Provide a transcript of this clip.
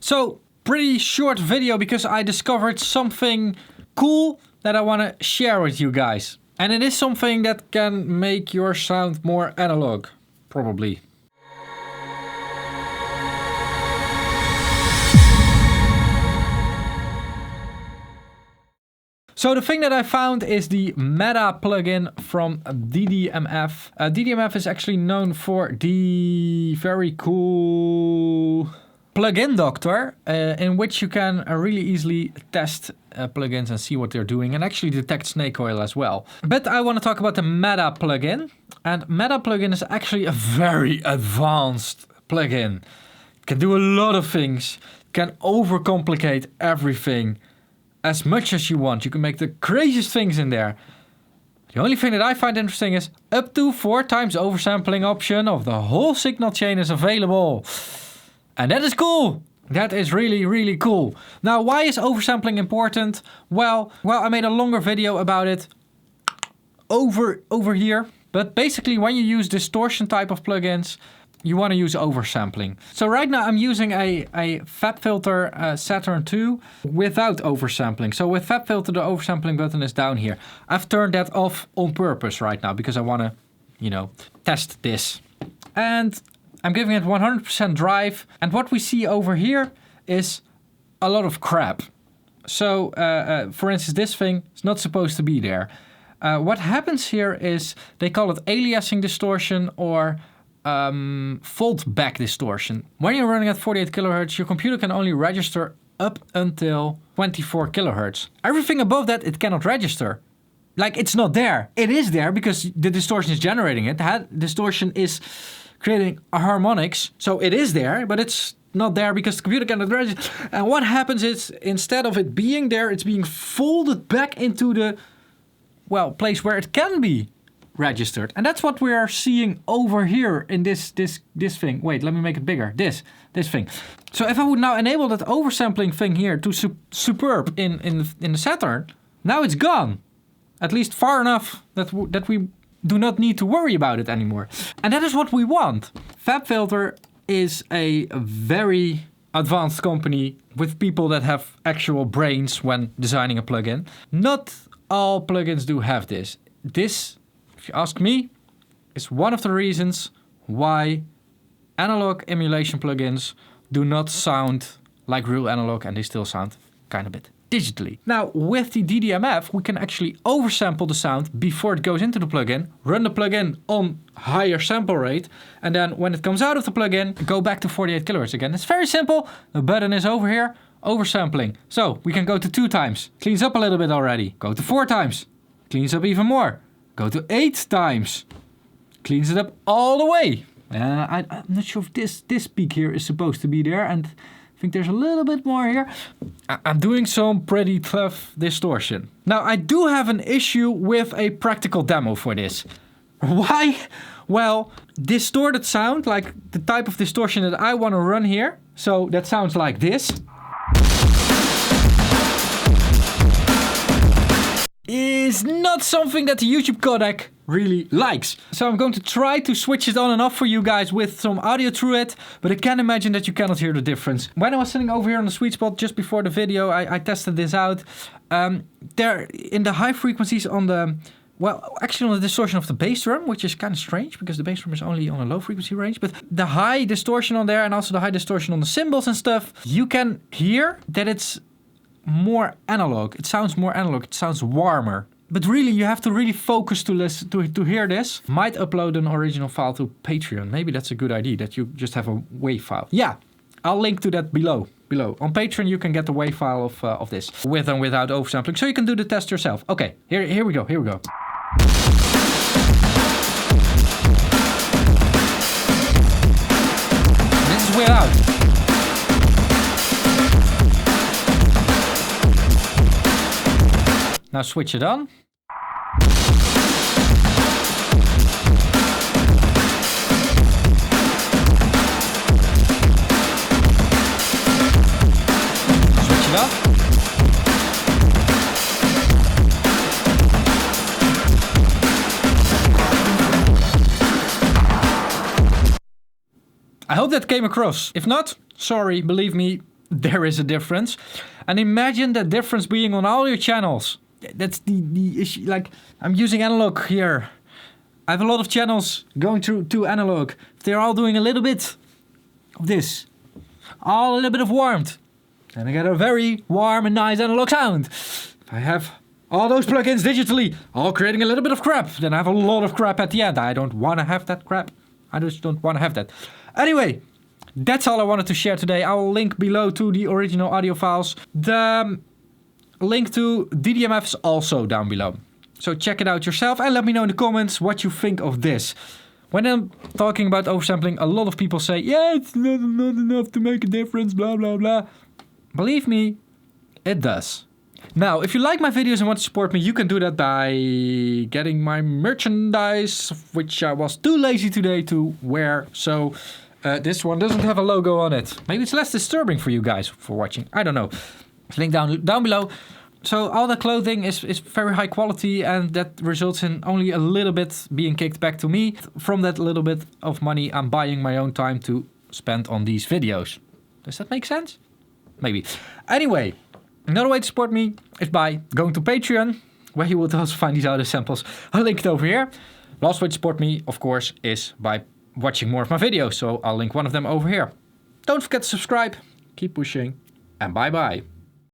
So, pretty short video because I discovered something cool that I want to share with you guys. And it is something that can make your sound more analog, probably. So the thing that I found is the Metaplugin from DDMF. DDMF is actually known for the very cool plugin doctor, in which you can really easily test plugins and see what they're doing, and actually detect snake oil as well. But I want to talk about the Metaplugin, and Metaplugin is actually a very advanced plugin. It can do a lot of things, can overcomplicate everything as much as you want. You can make the craziest things in there. The only thing that I find interesting is up to 4 times oversampling option of the whole signal chain is available. And that is cool. That is really, really cool. Now, why is oversampling important? Well, I made a longer video about it over here. But basically, when you use distortion type of plugins, you want to use oversampling. So right now I'm using a FabFilter Saturn II without oversampling. So with FabFilter, the oversampling button is down here. I've turned that off on purpose right now because I want to, you know, test this. And I'm giving it 100% drive. And what we see over here is a lot of crap. So for instance, this thing is not supposed to be there. What happens here is they call it aliasing distortion or fold back distortion. When you're running at 48 kilohertz, your computer can only register up until 24 kilohertz. Everything above that, it cannot register. Like, it's not there. It is there because the distortion is generating it. The distortion is creating a harmonics, so it is there, but it's not there because the computer cannot register. And what happens is, instead of it being there, it's being folded back into the, well, place where it can be registered. And that's what we are seeing over here in this thing. Wait, let me make it bigger. This thing. So if I would now enable that oversampling thing here to superb in the Saturn, now it's gone. At least far enough that we do not need to worry about it anymore. And that is what we want. FabFilter is a very advanced company with people that have actual brains when designing a plugin. Not all plugins do have this. This, if you ask me, is one of the reasons why analog emulation plugins do not sound like real analog, and they still sound kind of bit digitally. Now, with the DDMF, we can actually oversample the sound before it goes into the plugin, run the plugin on higher sample rate, and then when it comes out of the plugin, go back to 48 kilohertz again. It's very simple. The button is over here, oversampling. So we can go to 2 times, cleans up a little bit already. Go to 4 times, cleans up even more. Go to 8 times, cleans it up all the way. I'm not sure if this peak here is supposed to be there, and I think there's a little bit more here. I'm doing some pretty tough distortion. Now, I do have an issue with a practical demo for this. Why? Well, distorted sound, like the type of distortion that I want to run here, so that sounds like this, is not something that the YouTube codec really likes. So I'm going to try to switch it on and off for you guys with some audio through it, but I can imagine that you cannot hear the difference. When I was sitting over here on the sweet spot just before the video, I tested this out. There in the high frequencies on the, well, actually on the distortion of the bass drum, which is kind of strange because the bass drum is only on a low frequency range, but the high distortion on there and also the high distortion on the cymbals and stuff, you can hear that it's more analog. It sounds more analog. It sounds warmer. But really, you have to really focus to hear this. Might upload an original file to Patreon. Maybe that's a good idea, that you just have a WAV file. Yeah, I'll link to that below. On Patreon, you can get the WAV file of this, with and without oversampling, so you can do the test yourself. Okay, here we go. This is without. Now switch it on. Switch it off. I hope that came across. If not, sorry, believe me, there is a difference. And imagine that difference being on all your channels. That's the issue. Like, I'm using analog here. I have a lot of channels going through to analog. They're all doing a little bit of this. All a little bit of warmth. And I get a very warm and nice analog sound. If I have all those plugins digitally, all creating a little bit of crap, then I have a lot of crap at the end. I don't want to have that crap. I just don't want to have that. Anyway, that's all I wanted to share today. I will link below to the original audio files. The link to DDMF is also down below. So check it out yourself and let me know in the comments what you think of this. When I'm talking about oversampling, a lot of people say, yeah, it's not enough to make a difference, blah, blah, blah. Believe me, it does. Now, if you like my videos and want to support me, you can do that by getting my merchandise, which I was too lazy today to wear. So this one doesn't have a logo on it. Maybe it's less disturbing for you guys for watching. I don't know. It's linked down below. So all the clothing is very high quality, and that results in only a little bit being kicked back to me. From that little bit of money, I'm buying my own time to spend on these videos. Does that make sense? Maybe. Anyway, another way to support me is by going to Patreon, where you will also find these other samples. I'll link it over here. Last way to support me, of course, is by watching more of my videos. So I'll link one of them over here. Don't forget to subscribe, keep pushing, and bye-bye.